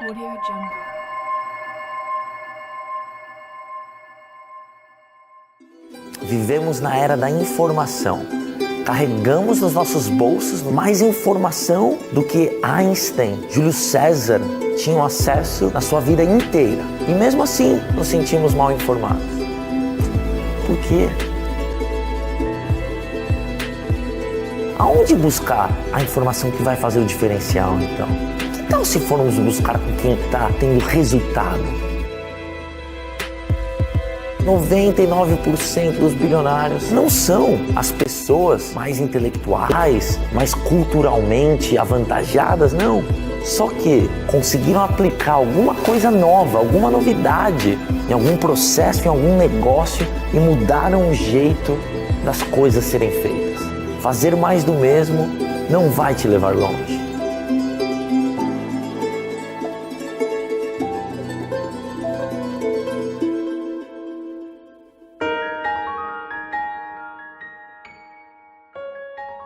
Audio Jungle. Vivemos na era da informação. Carregamos nos nossos bolsos mais informação do que Einstein, Júlio César tinham acesso na sua vida inteira. E mesmo assim, nos sentimos mal informados. Por quê? Aonde buscar a informação que vai fazer o diferencial, então? Que tal se formos buscar com quem está tendo resultado? 99% dos bilionários não são as pessoas mais intelectuais, mais culturalmente avantajadas, não. Só que conseguiram aplicar alguma coisa nova, alguma novidade em algum processo, em algum negócio e mudaram o jeito das coisas serem feitas. Fazer mais do mesmo não vai te levar longe.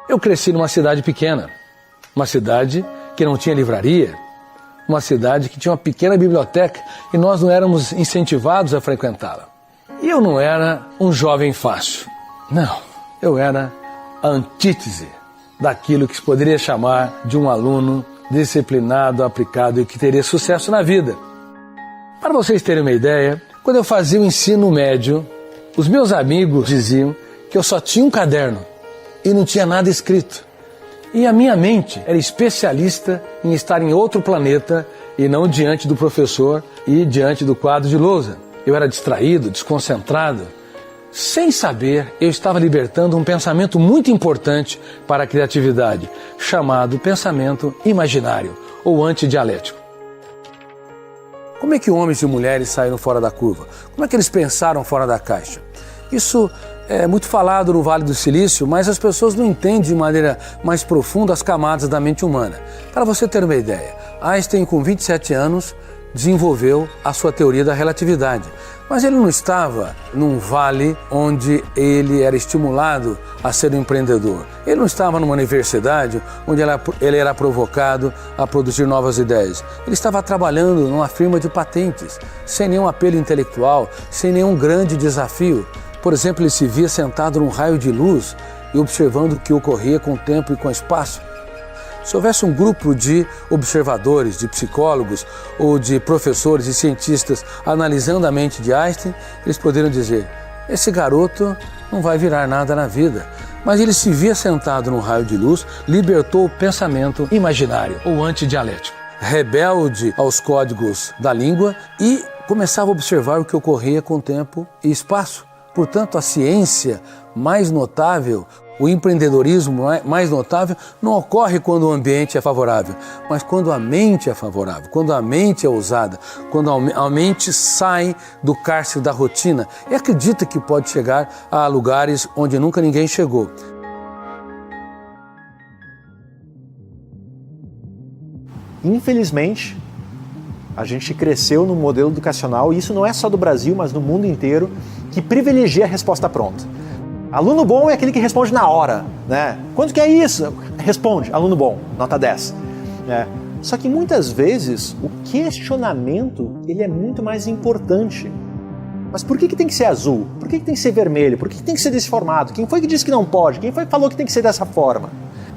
Eu cresci numa cidade pequena, uma cidade que não tinha livraria, uma cidade que tinha uma pequena biblioteca e nós não éramos incentivados a frequentá-la. E eu não era um jovem fácil, não, eu era a antítese daquilo que se poderia chamar de um aluno disciplinado, aplicado e que teria sucesso na vida. Para vocês terem uma ideia, quando eu fazia o ensino médio, os meus amigos diziam que eu só tinha um caderno e não tinha nada escrito. E a minha mente era especialista em estar em outro planeta e não diante do professor e diante do quadro de lousa. Eu era distraído, desconcentrado. Sem saber, eu estava libertando um pensamento muito importante para a criatividade, chamado pensamento imaginário ou antidialético. Como é que homens e mulheres saíram fora da curva? Como é que eles pensaram fora da caixa? Isso é muito falado no Vale do Silício, mas as pessoas não entendem de maneira mais profunda as camadas da mente humana. Para você ter uma ideia, Einstein, com 27 anos, desenvolveu a sua teoria da relatividade. Mas ele não estava num vale onde ele era estimulado a ser um empreendedor. Ele não estava numa universidade onde ele era provocado a produzir novas ideias. Ele estava trabalhando numa firma de patentes, sem nenhum apelo intelectual, sem nenhum grande desafio. Por exemplo, ele se via sentado num raio de luz e observando o que ocorria com o tempo e com o espaço. Se houvesse um grupo de observadores, de psicólogos ou de professores e cientistas analisando a mente de Einstein, eles poderiam dizer: esse garoto não vai virar nada na vida. Mas ele se via sentado num raio de luz, libertou o pensamento imaginário ou antidialético, rebelde aos códigos da língua e começava a observar o que ocorria com tempo e espaço. Portanto, a ciência mais notável, o empreendedorismo mais notável, não ocorre quando o ambiente é favorável, mas quando a mente é favorável, quando a mente é ousada, quando a mente sai do cárcere da rotina e acredita que pode chegar a lugares onde nunca ninguém chegou. Infelizmente, a gente cresceu no modelo educacional, e isso não é só do Brasil, mas no mundo inteiro, que privilegia a resposta pronta. Aluno bom é aquele que responde na hora, né? Quanto que é isso? Responde, aluno bom, nota 10. Só que muitas vezes o questionamento ele é muito mais importante. Mas por que tem que ser azul? Por que tem que ser vermelho? Por que tem que ser desse formato? Quem foi que disse que não pode? Quem foi que falou que tem que ser dessa forma?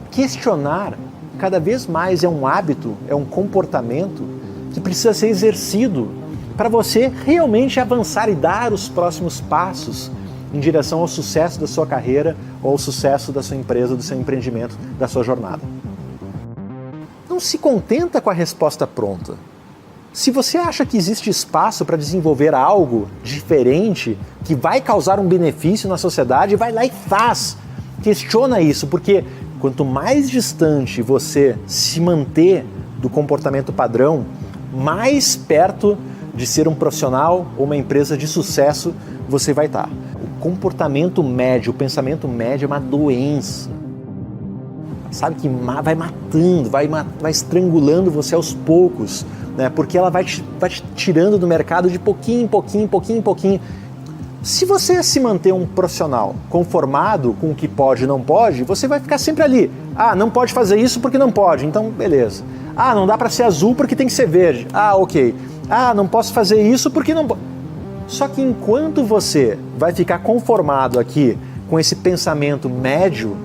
Questionar cada vez mais é um hábito, é um comportamento que precisa ser exercido para você realmente avançar e dar os próximos passos em direção ao sucesso da sua carreira ou ao sucesso da sua empresa, do seu empreendimento, da sua jornada. Não se contenta com a resposta pronta. Se você acha que existe espaço para desenvolver algo diferente, que vai causar um benefício na sociedade, vai lá e faz. Questiona isso, porque quanto mais distante você se manter do comportamento padrão, mais perto de ser um profissional ou uma empresa de sucesso você vai estar. O comportamento médio, o pensamento médio é uma doença. Sabe que vai matando, vai estrangulando você aos poucos, né? Porque ela vai te tirando do mercado de pouquinho em pouquinho, pouquinho em pouquinho. Se você se manter um profissional conformado com o que pode e não pode, você vai ficar sempre ali. Ah, não pode fazer isso porque não pode, então beleza. Ah, não dá para ser azul porque tem que ser verde. Ah, ok. Ah, não posso fazer isso porque não pode. Só que enquanto você vai ficar conformado aqui com esse pensamento médio,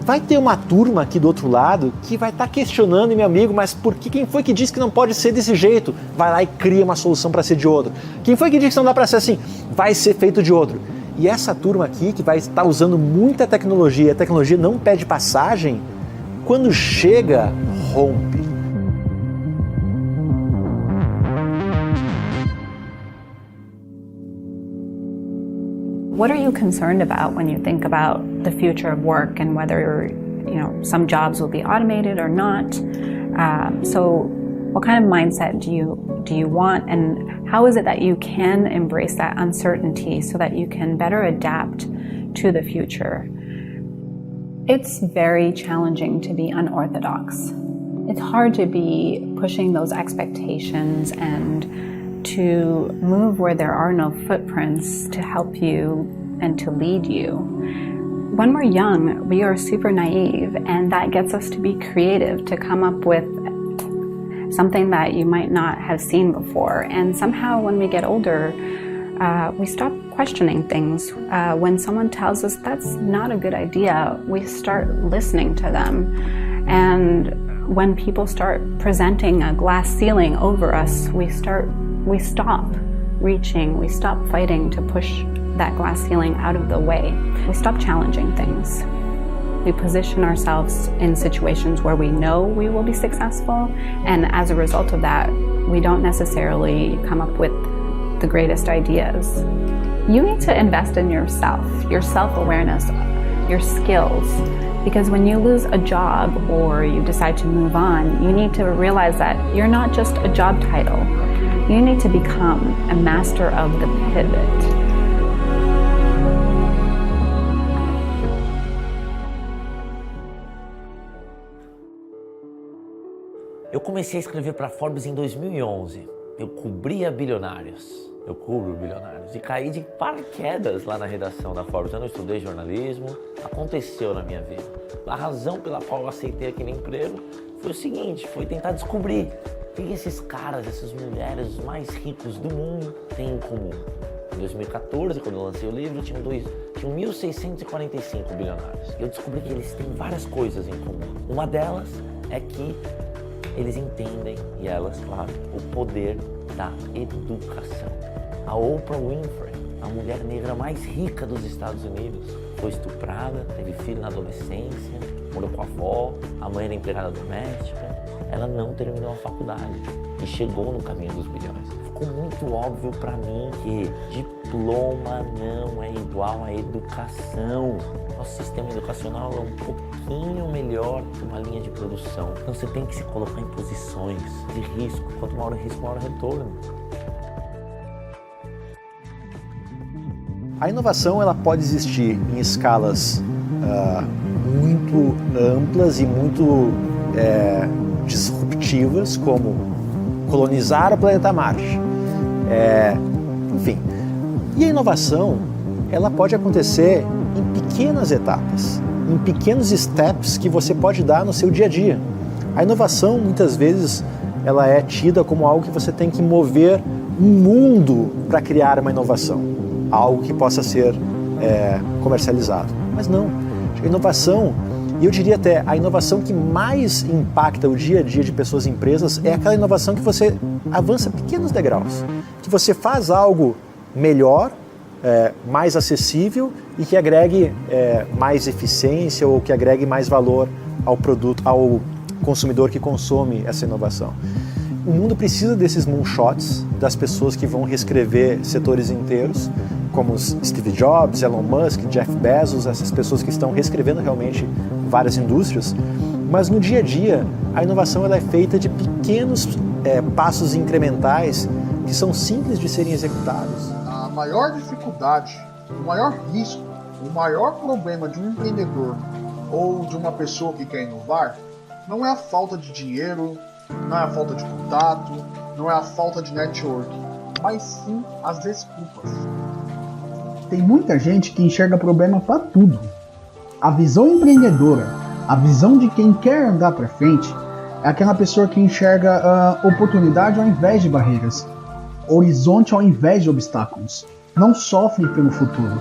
vai ter uma turma aqui do outro lado que vai estar questionando, meu amigo, mas por que quem foi que disse que não pode ser desse jeito? Vai lá e cria uma solução para ser de outro. Quem foi que disse que não dá para ser assim? Vai ser feito de outro. E essa turma aqui que vai estar usando muita tecnologia, e a tecnologia não pede passagem, quando chega, rompe. What are you concerned about when you think about the future of work and whether, some jobs will be automated or not? So what kind of mindset do you want, and how is it that you can embrace that uncertainty so that you can better adapt to the future? It's very challenging to be unorthodox. It's hard to be pushing those expectations and to move where there are no footprints to help you and to lead you. When we're young, we are super naive, and that gets us to be creative, to come up with something that you might not have seen before. And somehow when we get older, we stop questioning things. When someone tells us that's not a good idea, we start listening to them. And when people start presenting a glass ceiling over us, we stop reaching, we stop fighting to push that glass ceiling out of the way. We stop challenging things. We position ourselves in situations where we know we will be successful, and as a result of that, we don't necessarily come up with the greatest ideas. You need to invest in yourself, your self-awareness, your skills, because when you lose a job or you decide to move on, you need to realize that you're not just a job title. You need to become a master of the pivot. Eu comecei a escrever para Forbes em 2011. Eu cobria bilionários. Eu cubro bilionários. E caí de paraquedas lá na redação da Forbes. Eu não estudei jornalismo. Aconteceu na minha vida. A razão pela qual eu aceitei aquele emprego foi o seguinte, foi tentar descobrir o que esses caras, essas mulheres mais ricos do mundo têm em comum. Em 2014, quando eu lancei o livro, tinham 1.645 bilionários. E eu descobri que eles têm várias coisas em comum. Uma delas é que eles entendem, e elas, claro, o poder da educação. A Oprah Winfrey, a mulher negra mais rica dos Estados Unidos, foi estuprada, teve filho na adolescência, morou com a avó, a mãe era empregada doméstica. Ela não terminou a faculdade e chegou no caminho dos bilhões. Ficou muito óbvio para mim que diploma não é igual a educação. Nosso sistema educacional é um pouquinho melhor que uma linha de produção. Então você tem que se colocar em posições de risco. Quanto maior o risco, maior o retorno. A inovação ela pode existir em escalas muito amplas e muito disruptivas, como colonizar o planeta Marte. Enfim. E a inovação ela pode acontecer em pequenas etapas, em pequenos steps que você pode dar no seu dia a dia. A inovação, muitas vezes, ela é tida como algo que você tem que mover um mundo para criar uma inovação, algo que possa ser comercializado. Mas não. A inovação, e eu diria até, a inovação que mais impacta o dia a dia de pessoas e empresas é aquela inovação que você avança pequenos degraus, que você faz algo melhor, mais acessível e que agregue mais eficiência ou que agregue mais valor ao produto, ao consumidor que consome essa inovação. O mundo precisa desses moonshots, das pessoas que vão reescrever setores inteiros, como Steve Jobs, Elon Musk, Jeff Bezos, essas pessoas que estão reescrevendo realmente várias indústrias. Mas no dia a dia, a inovação ela é feita de pequenos passos incrementais que são simples de serem executados. A maior dificuldade, o maior risco, o maior problema de um empreendedor ou de uma pessoa que quer inovar não é a falta de dinheiro, não é a falta de contato, não é a falta de network, mas sim as desculpas. Tem muita gente que enxerga problema para tudo. A visão empreendedora, a visão de quem quer andar para frente, é aquela pessoa que enxerga oportunidade ao invés de barreiras, horizonte ao invés de obstáculos. Não sofre pelo futuro.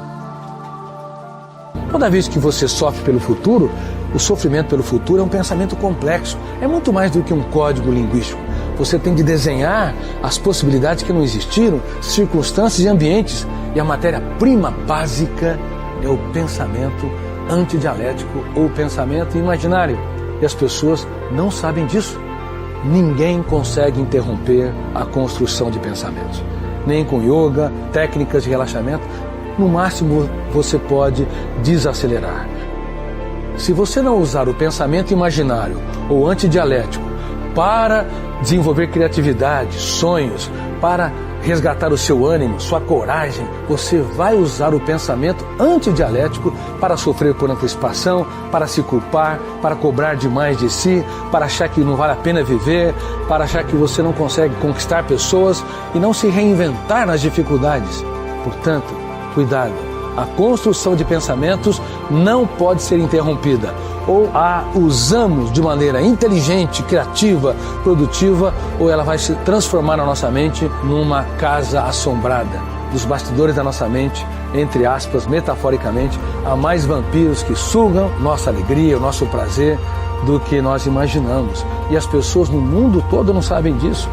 Toda vez que você sofre pelo futuro, o sofrimento pelo futuro é um pensamento complexo. É muito mais do que um código linguístico. Você tem de desenhar as possibilidades que não existiram, circunstâncias e ambientes. E a matéria-prima básica é o pensamento antidialético ou pensamento imaginário. E as pessoas não sabem disso. Ninguém consegue interromper a construção de pensamentos. Nem com yoga, técnicas de relaxamento. No máximo, você pode desacelerar. Se você não usar o pensamento imaginário ou antidialético para desenvolver criatividade, sonhos, para resgatar o seu ânimo, sua coragem, você vai usar o pensamento antidialético para sofrer por antecipação, para se culpar, para cobrar demais de si, para achar que não vale a pena viver, para achar que você não consegue conquistar pessoas e não se reinventar nas dificuldades. Portanto, cuidado, a construção de pensamentos não pode ser interrompida. Ou a usamos de maneira inteligente, criativa, produtiva, ou ela vai se transformar na nossa mente numa casa assombrada. Dos bastidores da nossa mente, entre aspas, metaforicamente, há mais vampiros que sugam nossa alegria, o nosso prazer, do que nós imaginamos. E as pessoas no mundo todo não sabem disso.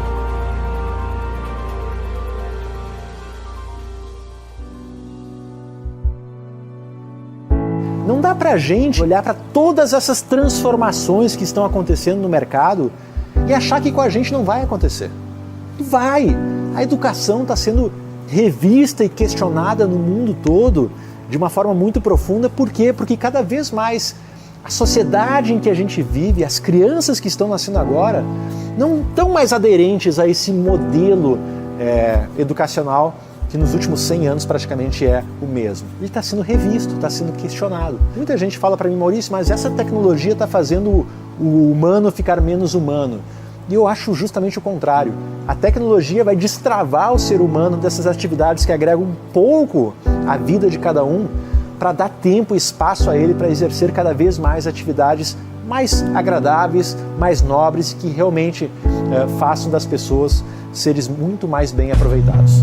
Não dá pra gente olhar para todas essas transformações que estão acontecendo no mercado e achar que com a gente não vai acontecer. Vai! A educação está sendo revista e questionada no mundo todo de uma forma muito profunda. Por quê? Porque cada vez mais a sociedade em que a gente vive, as crianças que estão nascendo agora, não estão mais aderentes a esse modelo educacional que nos últimos 100 anos praticamente é o mesmo. Ele está sendo revisto, está sendo questionado. Muita gente fala para mim, Maurício, mas essa tecnologia está fazendo o humano ficar menos humano. E eu acho justamente o contrário. A tecnologia vai destravar o ser humano dessas atividades que agregam um pouco à vida de cada um, para dar tempo e espaço a ele para exercer cada vez mais atividades mais agradáveis, mais nobres, que realmente façam das pessoas seres muito mais bem aproveitados.